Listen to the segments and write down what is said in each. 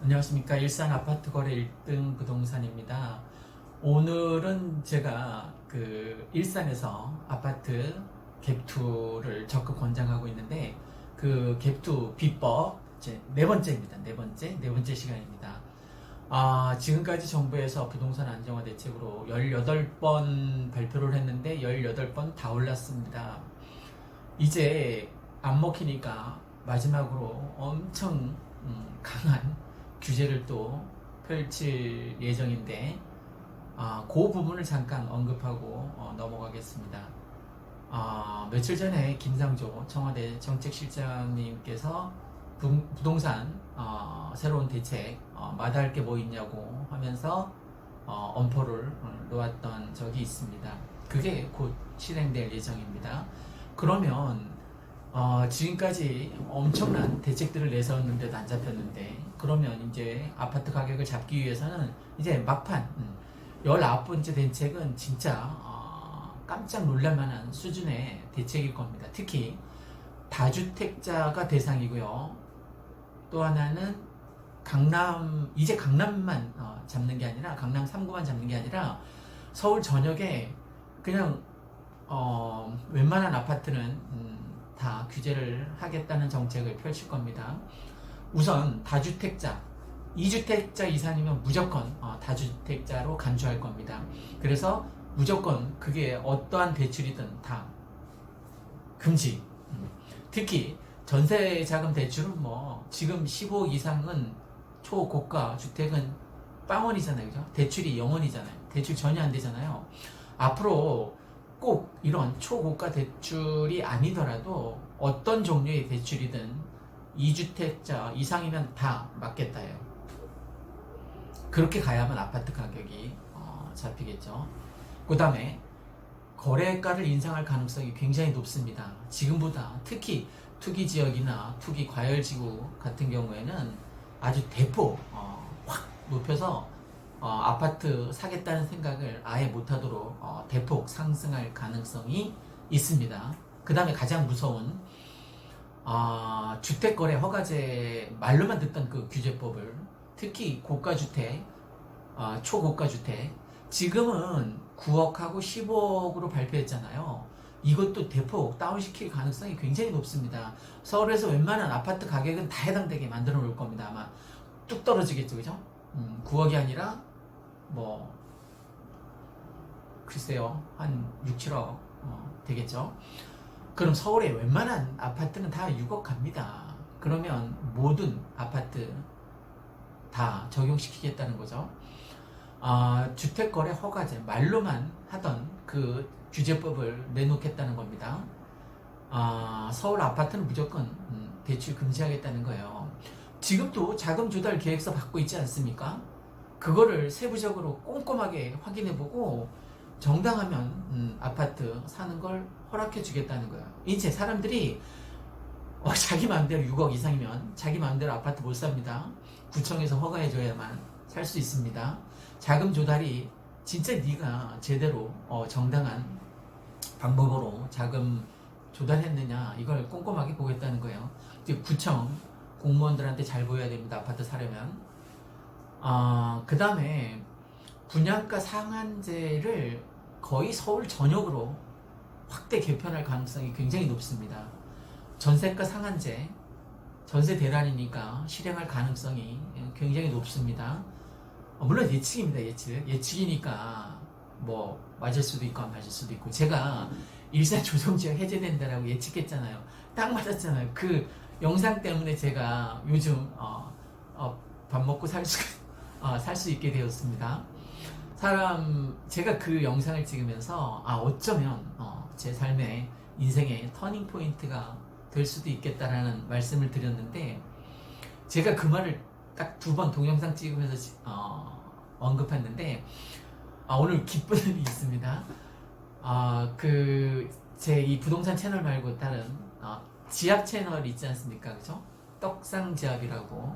안녕하십니까. 일산 아파트 거래 1등 부동산입니다. 오늘은 제가 그 일산에서 아파트 갭투를 적극 권장하고 있는데 그 갭투 비법 이제 네 번째입니다. 네 번째 시간입니다. 지금까지 정부에서 부동산 안정화 대책으로 18번 발표를 했는데 18번 다 올랐습니다. 이제 안 먹히니까 마지막으로 엄청 강한 규제를 또 펼칠 예정인데 그 부분을 잠깐 언급하고 넘어가겠습니다. 며칠 전에 김상조 청와대 정책실장님께서 부동산 새로운 대책 마다할 게 뭐 있냐고 하면서 엄포를 놓았던 적이 있습니다. 그게 곧 실행될 예정입니다. 그러면 지금까지 엄청난 대책들을 내세웠는데도 안 잡혔는데, 그러면 이제 아파트 가격을 잡기 위해서는 이제 막판 19번째 대책은 진짜 깜짝 놀랄만한 수준의 대책일 겁니다. 특히 다주택자가 대상이고요. 또 하나는 이제 강남만 잡는 게 아니라, 강남 3구만 잡는 게 아니라 서울 전역에 그냥 웬만한 아파트는 다 규제를 하겠다는 정책을 펼칠 겁니다. 우선 다주택자, 2주택자 이상이면 무조건 다주택자로 간주할 겁니다. 그래서 무조건 그게 어떠한 대출이든 다 금지. 특히 전세자금 대출은 뭐 지금 15억 이상은 초고가 주택은 빵원이잖아요. 그죠? 대출이 0원이잖아요. 대출 전혀 안 되잖아요. 앞으로 꼭 이런 초고가 대출이 아니더라도 어떤 종류의 대출이든 2주택자 이상이면 다 맞겠다예요. 그렇게 가야만 아파트 가격이 잡히겠죠. 그 다음에 거래가를 인상할 가능성이 굉장히 높습니다. 지금보다 특히 투기 지역이나 투기 과열지구 같은 경우에는 아주 대폭 확 높여서 아파트 사겠다는 생각을 아예 못하도록 대폭 상승할 가능성이 있습니다. 그 다음에 가장 무서운 주택거래 허가제, 말로만 듣던 그 규제법을, 특히 고가주택, 초고가주택, 지금은 9억하고 15억으로 발표했잖아요. 이것도 대폭 다운시킬 가능성이 굉장히 높습니다. 서울에서 웬만한 아파트 가격은 다 해당되게 만들어 놓을 겁니다. 아마 뚝 떨어지겠죠, 그죠? 9억이 아니라 뭐 글쎄요, 한 6, 7억 되겠죠. 그럼 서울의 웬만한 아파트는 다 6억 갑니다. 그러면 모든 아파트 다 적용시키겠다는 거죠. 주택거래 허가제, 말로만 하던 그 규제법을 내놓겠다는 겁니다. 서울 아파트는 무조건 대출 금지하겠다는 거예요. 지금도 자금 조달 계획서 받고 있지 않습니까? 그거를 세부적으로 꼼꼼하게 확인해보고 정당하면 아파트 사는 걸 허락해 주겠다는 거예요. 이제 사람들이 자기 마음대로 6억 이상이면 자기 마음대로 아파트 못 삽니다. 구청에서 허가해 줘야만 살 수 있습니다. 자금 조달이 진짜 네가 제대로 정당한 방법으로 자금 조달했느냐, 이걸 꼼꼼하게 보겠다는 거예요. 이제 구청 공무원들한테 잘 보여야 됩니다. 아파트 사려면. 그 다음에 분양가 상한제를 거의 서울 전역으로 확대 개편할 가능성이 굉장히 높습니다. 전세가 상한제, 전세 대란이니까 실행할 가능성이 굉장히 높습니다. 물론 예측입니다. 예측이니까 뭐 맞을 수도 있고 안 맞을 수도 있고, 제가 일산 조성지역 해제된다라고 예측했잖아요. 딱 맞았잖아요. 그 영상 때문에 제가 요즘 밥 먹고 살 수 있게 되었습니다. 제가 그 영상을 찍으면서 어쩌면 제 삶의 인생의 터닝 포인트가 될 수도 있겠다라는 말씀을 드렸는데, 제가 그 말을 딱 2번 동영상 찍으면서 언급했는데, 오늘 기쁜 일이 있습니다. 제 이 부동산 채널 말고 다른 지압 채널 있지 않습니까? 그죠? 떡상지압이라고.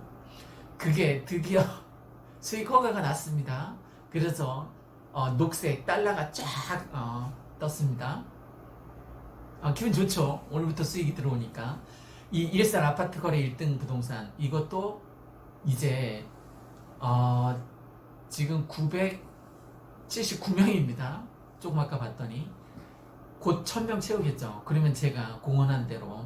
그게 드디어 수익 허가가 났습니다. 그래서 녹색 달러가 쫙 떴습니다. 기분 좋죠? 오늘부터 수익이 들어오니까. 이 일산 아파트 거래 1등 부동산, 이것도 이제 지금 979명입니다. 조금 아까 봤더니 곧 1000명 채우겠죠. 그러면 제가 공언한 대로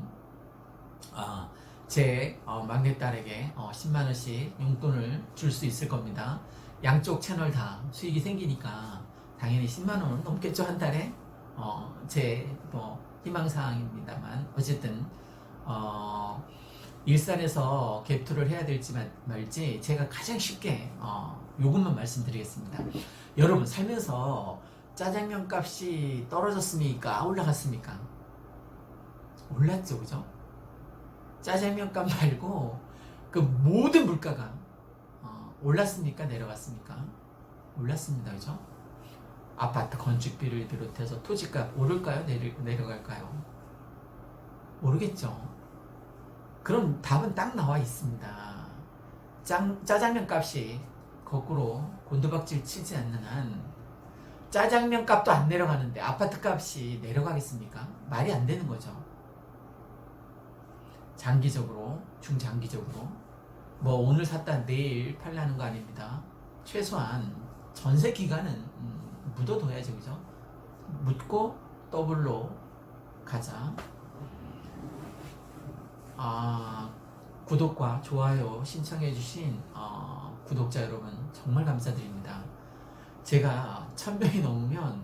제 막내딸에게 10만원씩 용돈을 줄 수 있을 겁니다. 양쪽 채널 다 수익이 생기니까 당연히 10만원은 넘겠죠, 한 달에. 제 희망사항입니다만 어쨌든 일산에서 갭투를 해야 될지 말지 제가 가장 쉽게 요것만 말씀드리겠습니다. 여러분 살면서 짜장면 값이 떨어졌습니까? 올라갔습니까? 올랐죠, 그죠? 짜장면 값 말고 그 모든 물가가 올랐습니까? 내려갔습니까? 올랐습니다, 그죠? 아파트 건축비를 비롯해서 토지값 오를까요? 내려갈까요? 오르겠죠. 그럼 답은 딱 나와 있습니다. 짜장면 값이 거꾸로 곤두박질 치지 않는 한 짜장면 값도 안 내려가는데 아파트 값이 내려가겠습니까? 말이 안 되는 거죠. 장기적으로, 중장기적으로 뭐 오늘 샀다 내일 팔라는 거 아닙니다. 최소한 전세 기간은 묻어둬야죠, 그죠? 묻고 더블로 가자. 구독과 좋아요 신청해주신 구독자 여러분 정말 감사드립니다. 제가 1000명이 넘으면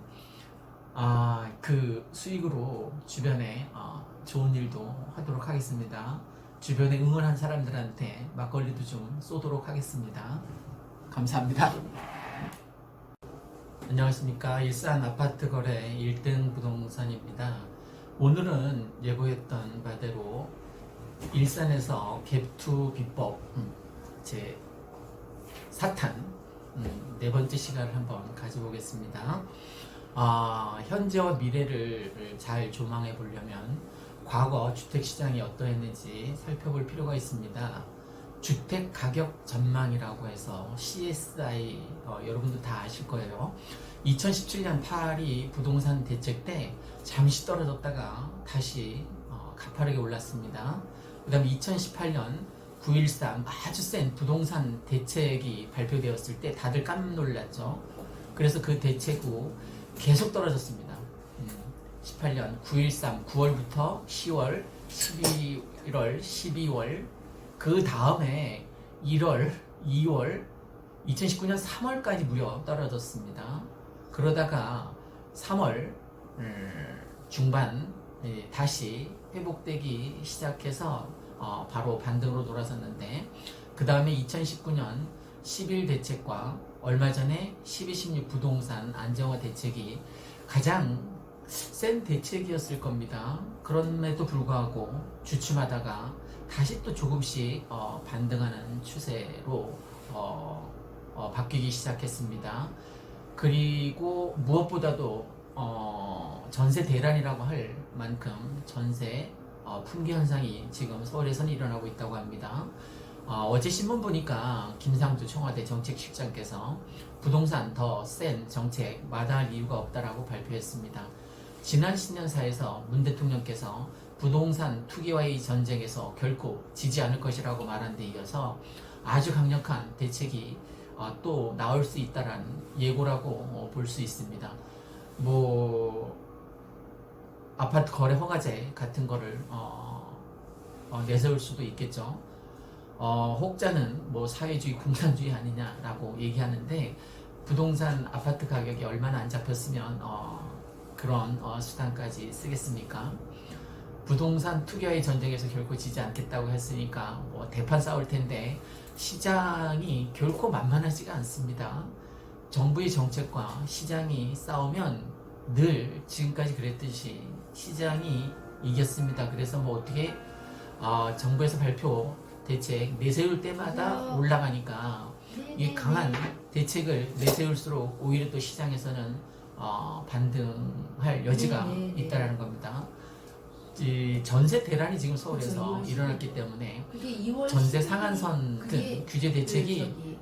그 수익으로 주변에 좋은 일도 하도록 하겠습니다. 주변에 응원한 사람들한테 막걸리도 좀 쏘도록 하겠습니다. 감사합니다. 안녕하십니까. 일산 아파트 거래 1등 부동산입니다. 오늘은 예고했던 바대로 일산에서 갭투 비법 제 4탄 네 번째 시간을 한번 가져보겠습니다. 현재와 미래를 잘 조망해 보려면 과거 주택시장이 어떠했는지 살펴볼 필요가 있습니다. 주택 가격 전망이라고 해서 CSI 여러분도 다 아실 거예요. 2017년 8월 부동산 대책 때 잠시 떨어졌다가 다시 가파르게 올랐습니다. 그 다음에 2018년 9.13 아주 센 부동산 대책이 발표되었을 때 다들 깜짝 놀랐죠. 그래서 그 대책 후 계속 떨어졌습니다. 18년 9.13 9월부터 10월, 11월, 12월 그 다음에 1월, 2월, 2019년 3월까지 무려 떨어졌습니다. 그러다가 3월 중반 다시 회복되기 시작해서 바로 반등으로 돌아섰는데 그 다음에 2019년 11 대책과 얼마 전에 12, 16 부동산 안정화 대책이 가장 센 대책이었을 겁니다. 그럼에도 불구하고 주춤하다가 다시 또 조금씩 반등하는 추세로 바뀌기 시작했습니다. 그리고 무엇보다도 전세 대란이라고 할 만큼 전세 품귀 현상이 지금 서울에서는 일어나고 있다고 합니다. 어제 신문 보니까 김상조 청와대 정책실장께서 부동산 더 센 정책 마다할 이유가 없다라고 발표했습니다. 지난 신년사에서 문 대통령께서 부동산 투기와의 전쟁에서 결코 지지 않을 것이라고 말한 데 이어서 아주 강력한 대책이 또 나올 수 있다라는 예고라고 볼 수 있습니다. 아파트 거래 허가제 같은 거를 내세울 수도 있겠죠. 혹자는 사회주의 공산주의 아니냐라고 얘기하는데 부동산 아파트 가격이 얼마나 안 잡혔으면 그런 수단까지 쓰겠습니까? 부동산 투기와의 전쟁에서 결코 지지 않겠다고 했으니까 대판 싸울 텐데 시장이 결코 만만하지가 않습니다. 정부의 정책과 시장이 싸우면 늘 지금까지 그랬듯이 시장이 이겼습니다. 그래서 어떻게 정부에서 발표 대책 내세울 때마다 올라가니까 이 강한 대책을 내세울수록 오히려 또 시장에서는 반등할 여지가 있다라는 겁니다. 이 전세 대란이 지금 서울에서 일어났기 때문에 전세 상한선 등 규제 대책이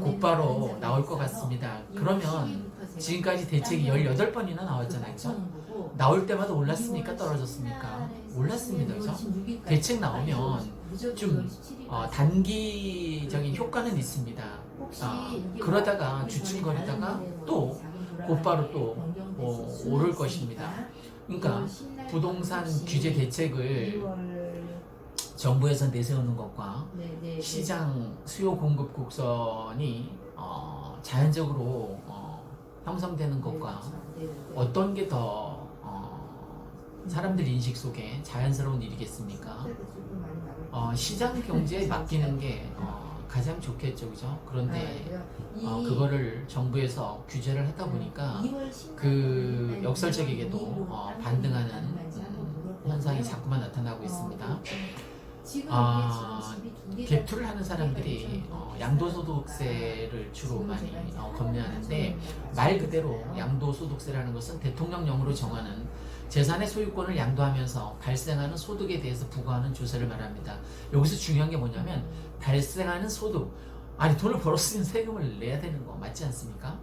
곧바로 나올 것 같습니다. 그러면 지금까지 대책이 18번이나 나왔잖아요. 그죠? 나올 때마다 올랐습니까? 떨어졌습니까? 올랐습니다. 그죠? 대책 나오면 좀 단기적인 효과는 있습니다. 그러다가 주춤거리다가 또 곧바로 또 오를 것입니다. 그러니까 부동산 규제 대책을 정부에서 내세우는 것과 시장 수요 공급 곡선이 자연적으로 형성되는 것과 어떤 게 더 사람들 인식 속에 자연스러운 일이겠습니까? 시장 경제에 맡기는 게 가장 좋겠죠, 그죠? 그런데 그거를 정부에서 규제를 하다 보니까 그 역설적이게도 반등하는 현상이 자꾸만 나타나고 있습니다. 갭투를 하는 사람들이 양도소득세를 주로 많이 검토하는데, 말 그대로 양도소득세라는 것은 대통령령으로 정하는 재산의 소유권을 양도하면서 발생하는 소득에 대해서 부과하는 조세를 말합니다. 여기서 중요한 게 뭐냐면 발생하는 소득, 아니 돈을 벌었으면 세금을 내야 되는 거 맞지 않습니까?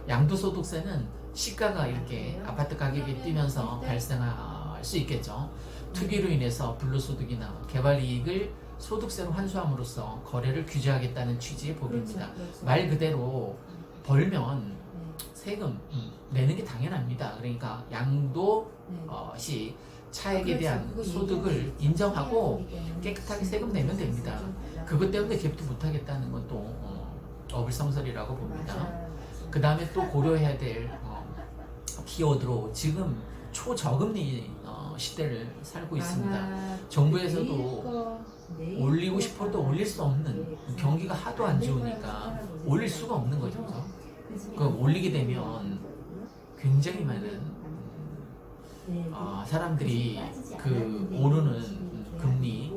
양도소득세는 시가가 이렇게 아파트 가격이 뛰면서 발생할 수 있겠죠. 투기로 인해서 불로소득이나 개발이익을 소득세로 환수함으로써 거래를 규제하겠다는 취지의 법입니다. 말 그대로 벌면 세금 내는 게 당연합니다. 그러니까 양도시 차액에 대한 소득을 인정하고 깨끗하게 세금 내면 됩니다. 그것 때문에 갭투 못하겠다는 건 또 어불성설이라고 봅니다. 그 다음에 또 고려해야 될 키워드로 지금 초저금리 시대를 살고 있습니다. 정부에서도 올리고 싶어도 올릴 수 없는, 경기가 하도 안 좋으니까 올릴 수가 없는 거죠. 그 올리게 되면 굉장히 많은 사람들이 그 오르는 금리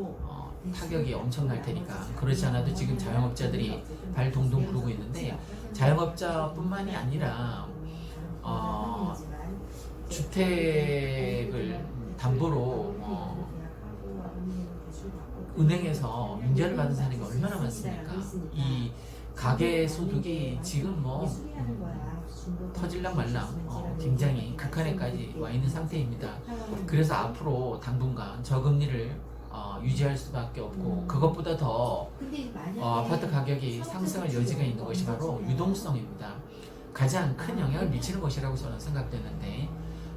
타격이 엄청날 테니까, 그렇지 않아도 지금 자영업자들이 발 동동 구르고 있는데, 자영업자뿐만이 아니라 주택을 담보로 은행에서 융자를 받은 사람이 얼마나 많습니까? 이 가계 소득이 지금 터질랑 말랑 굉장히 극한에까지 와 있는 상태입니다. 그래서 앞으로 당분간 저금리를 유지할 수밖에 없고, 그것보다 더 아파트 가격이 상승할 여지가 있는 것이 바로 유동성입니다. 가장 큰 영향을 미치는 것이라고 저는 생각되는데,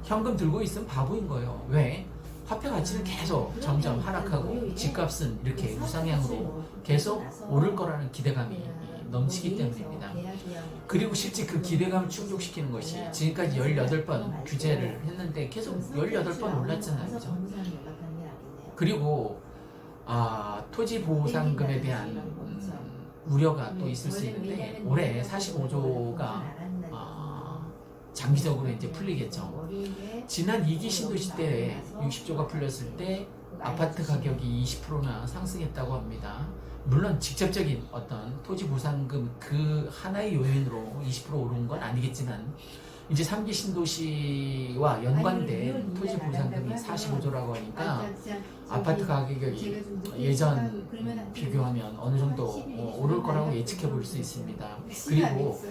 현금 들고 있으면 바보인 거예요. 왜? 화폐 가치는 계속 점점 하락하고 집값은 이렇게 우상향으로 계속 오를 거라는 기대감이 넘치기 때문입니다. 그리고 실제 그 기대감을 충족시키는 것이 지금까지 18번 규제를 했는데 계속 18번 올랐잖아요. 그죠? 그리고 토지 보상금에 대한 우려가 또 있을 수 있는데, 올해 45조가 장기적으로 이제 풀리겠죠. 지난 2기 신도시 때 60조가 풀렸을 때 아파트 가격이 20%나 상승했다고 합니다. 물론 직접적인 어떤 토지 보상금 그 하나의 요인으로 20% 오른 건 아니겠지만, 이제 3기 신도시와 연관된 토지 보상금이 45조라고 하니까 아파트 가격이 예전 비교하면 어느 정도 오를 거라고 예측해 볼 수 있습니다. 그리고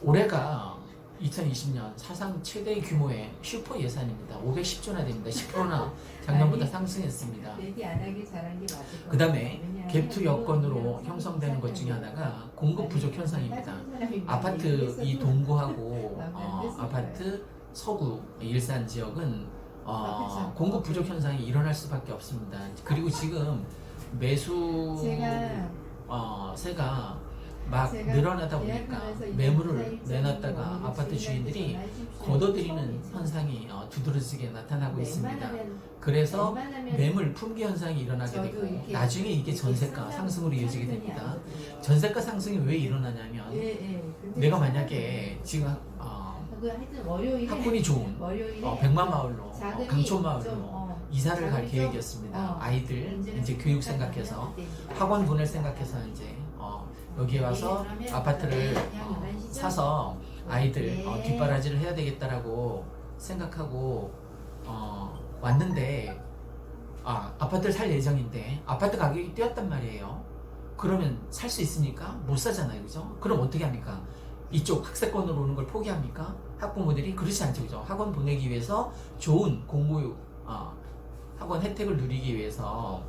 올해가 2020년 사상 최대 규모의 슈퍼 예산입니다. 510조나 됩니다. 10%나 작년보다 상승했습니다. 그 다음에 갭투 여건으로 형성되는 것 중에 하나가 공급 부족 현상입니다. 아파트 이 동구하고 아파트 서구 일산 지역은 공급 부족 현상이 일어날 수밖에 없습니다. 그리고 지금 매수세가 막 늘어나다 보니까 매물을 내놨다가 아파트 주인들이 걷어들이는 현상이 두드러지게 나타나고 있습니다. 그래서 매물 품귀 현상이 일어나게 되고, 나중에 이게 전세가 상승으로 이어지게 됩니다. 전세가 상승이 왜 일어나냐면, 내가 만약에 지금 학군이 좋은 백마마을로 강촌마을로 이사를 갈 계획이었습니다. 아이들 이제 교육 생각해서, 학원 보낼 생각해서 이제 여기에 와서 아파트를 사서 아이들 뒷바라지를 해야 되겠다라고 생각하고 왔는데, 아파트를 살 예정인데 아파트 가격이 뛰었단 말이에요. 그러면 살 수 있습니까? 못 사잖아요, 그죠? 그럼 어떻게 합니까? 이쪽 학세권으로 오는 걸 포기합니까? 학부모들이 그렇지 않죠, 그죠? 학원 보내기 위해서 좋은 공교육 학원 혜택을 누리기 위해서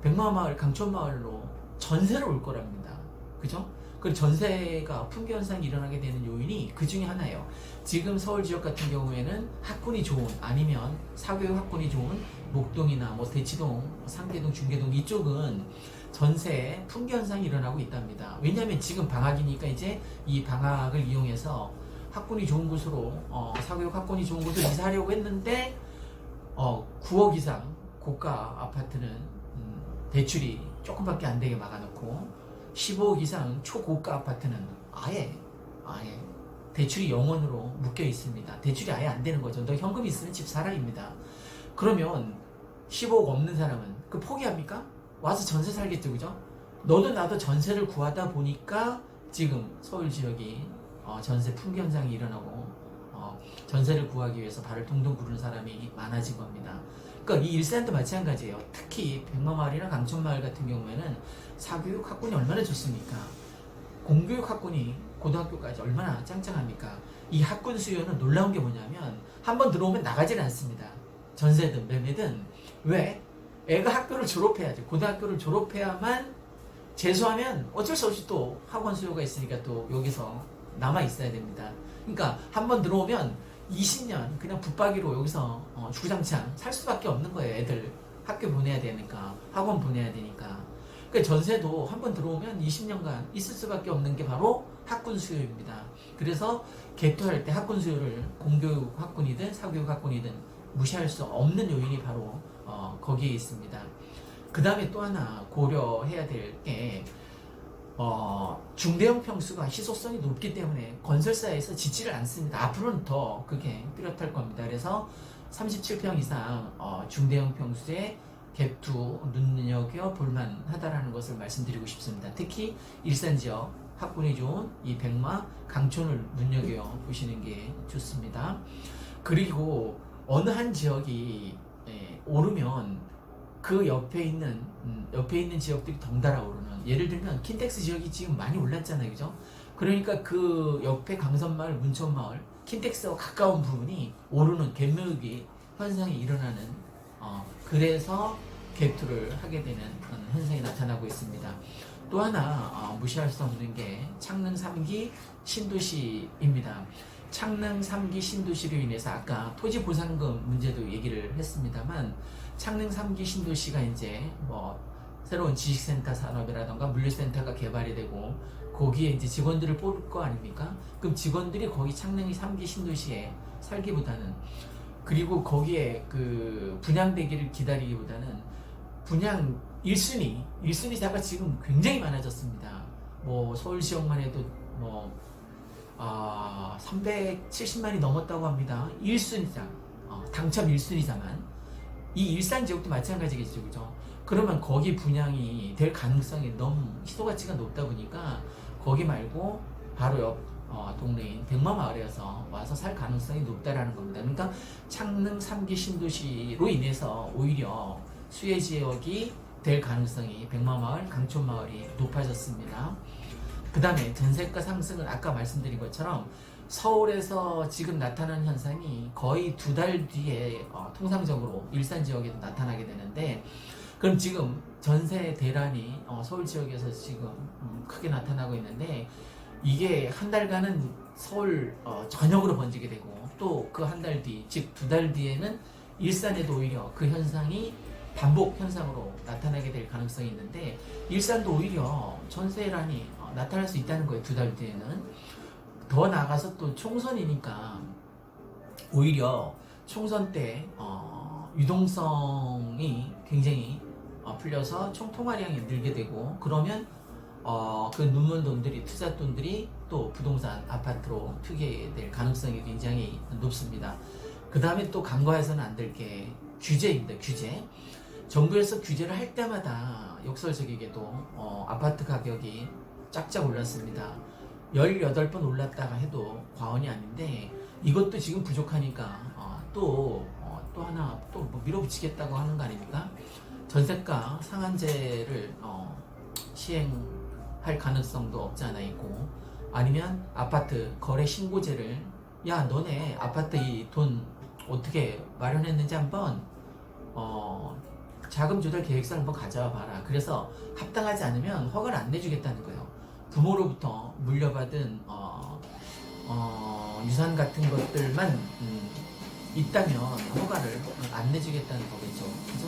백마마을, 강촌마을로 전세를 올 거랍니다. 그죠? 그 전세가 품귀 현상이 일어나게 되는 요인이 그 중에 하나예요. 지금 서울 지역 같은 경우에는 학군이 좋은, 아니면 사교육 학군이 좋은 목동이나 뭐 대치동, 상계동, 중계동 이쪽은 전세 품귀 현상이 일어나고 있답니다. 왜냐하면 지금 방학이니까 이제 이 방학을 이용해서 학군이 좋은 곳으로 사교육 학군이 좋은 곳으로 이사하려고 했는데 9억 이상 고가 아파트는 대출이 조금밖에 안 되게 막아놓고 15억 이상 초고가 아파트는 아예 대출이 영원으로 묶여 있습니다. 대출이 아예 안 되는 거죠. 너 현금 있으면 집 사라입니다. 그러면 15억 없는 사람은 그 포기합니까? 와서 전세 살겠죠, 그죠? 너도 나도 전세를 구하다 보니까 지금 서울 지역이 전세 품귀 현상이 일어나고 전세를 구하기 위해서 발을 동동 구르는 사람이 많아진 겁니다. 그러니까 이 일산도 마찬가지예요. 특히 백마마을이나 강촌마을 같은 경우에는 사교육 학군이 얼마나 좋습니까? 공교육 학군이 고등학교까지 얼마나 짱짱합니까? 이 학군 수요는 놀라운 게 뭐냐면 한번 들어오면 나가질 않습니다. 전세든 매매든. 왜? 애가 학교를 졸업해야지. 고등학교를 졸업해야만 재수하면 어쩔 수 없이 또 학원 수요가 있으니까 또 여기서 남아 있어야 됩니다. 그러니까 한번 들어오면 20년 그냥 붙박이로 여기서 주구장창 살 수밖에 없는 거예요. 애들 학교 보내야 되니까, 학원 보내야 되니까. 그러니까 전세도 한번 들어오면 20년간 있을 수밖에 없는 게 바로 학군 수요입니다. 그래서 개토할 때 학군 수요를 공교육 학군이든 사교육 학군이든 무시할 수 없는 요인이 바로 거기에 있습니다. 그 다음에 또 하나 고려해야 될 게 중대형 평수가 희소성이 높기 때문에 건설사에서 짓지를 않습니다. 앞으로는 더 그게 뚜렷할 겁니다. 그래서 37평 이상 중대형 평수에 갭투 눈여겨 볼만하다라는 것을 말씀드리고 싶습니다. 특히 일산 지역 학군이 좋은 이 백마, 강촌을 눈여겨 보시는 게 좋습니다. 그리고 어느 한 지역이 오르면 그 옆에 있는 지역들이 덩달아 오르는, 예를 들면 킨텍스 지역이 지금 많이 올랐잖아요, 그죠? 그러니까 그 옆에 강선마을, 문천마을, 킨텍스와 가까운 부분이 오르는 갭매기 현상이 일어나는, 그래서 갭투를 하게 되는 현상이 나타나고 있습니다. 또 하나 무시할 수 없는 게 창릉 3기 신도시입니다. 창릉 3기 신도시로 인해서 아까 토지보상금 문제도 얘기를 했습니다만, 창릉 3기 신도시가 이제 뭐 새로운 지식센터 산업이라던가 물류센터가 개발이 되고 거기에 이제 직원들을 뽑을 거 아닙니까? 그럼 직원들이 거기 창릉 3기 신도시에 살기보다는, 그리고 거기에 그 분양되기를 기다리기보다는 분양 1순위자가 지금 굉장히 많아졌습니다. 뭐 서울 지역만 해도 뭐 370만이 넘었다고 합니다. 1순위자, 당첨 1순위자만. 이 일산 지역도 마찬가지겠죠, 그죠? 그러면 거기 분양이 될 가능성이 너무 희소가치가 높다 보니까 거기 말고 바로 옆 동네인 백마마을에서 와서 살 가능성이 높다라는 겁니다. 그러니까 창릉 3기 신도시로 인해서 오히려 수혜 지역이 될 가능성이 백마마을, 강촌마을이 높아졌습니다. 그 다음에 전세가 상승은 아까 말씀드린 것처럼 서울에서 지금 나타나는 현상이 거의 2달 뒤에 통상적으로 일산 지역에도 나타나게 되는데, 그럼 지금 전세 대란이 서울 지역에서 지금 크게 나타나고 있는데, 이게 한 달간은 서울 전역으로 번지게 되고, 또 그 한 달 뒤, 즉 2달 뒤에는 일산에도 오히려 그 현상이 반복 현상으로 나타나게 될 가능성이 있는데, 일산도 오히려 전세란이 나타날 수 있다는 거예요. 2달 뒤에는. 더 나아가서 또 총선이니까 오히려 총선 때 유동성이 굉장히 풀려서 총통화량이 늘게 되고, 그러면 그 눈물 돈들이, 투자 돈들이 또 부동산 아파트로 튀게 될 가능성이 굉장히 높습니다. 그 다음에 또 간과해서는 안 될 게 규제입니다. 규제. 정부에서 규제를 할 때마다 역설적이게도 아파트 가격이 쫙쫙 올랐습니다. 18번 올랐다가 해도 과언이 아닌데, 이것도 지금 부족하니까 또 하나 또 뭐 밀어붙이겠다고 하는 거 아닙니까? 전세가 상한제를 시행할 가능성도 없지 않아 있고, 아니면 아파트 거래 신고제를, 야 너네 아파트 이 돈 어떻게 마련했는지 한번 자금 조달 계획서를 한번 가져와 봐라. 그래서 합당하지 않으면 허가를 안 내주겠다는 거예요. 부모로부터 물려받은 유산 같은 것들만 있다면 허가를 안 내주겠다는 거겠죠. 그죠?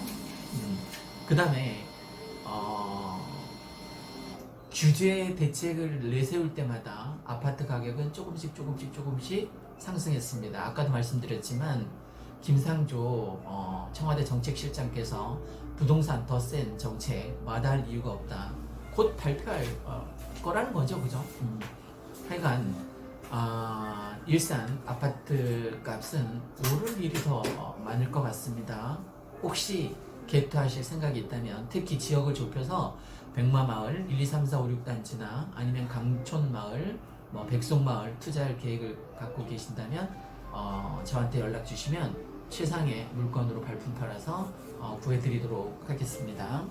그 다음에 규제 대책을 내세울 때마다 아파트 가격은 조금씩 상승했습니다. 아까도 말씀드렸지만 김상조 청와대 정책실장께서 부동산 더 센 정책 마다할 이유가 없다. 곧 발표할 거라는 거죠. 그죠? 하여간 일산 아파트 값은 오를 일이 더 많을 것 같습니다. 혹시 개투하실 생각이 있다면 특히 지역을 좁혀서 백마마을 1, 2, 3, 4, 5, 6단지나 아니면 강촌마을, 백송마을 투자할 계획을 갖고 계신다면 저한테 연락 주시면 최상의 물건으로 발품 팔아서 구해드리도록 하겠습니다.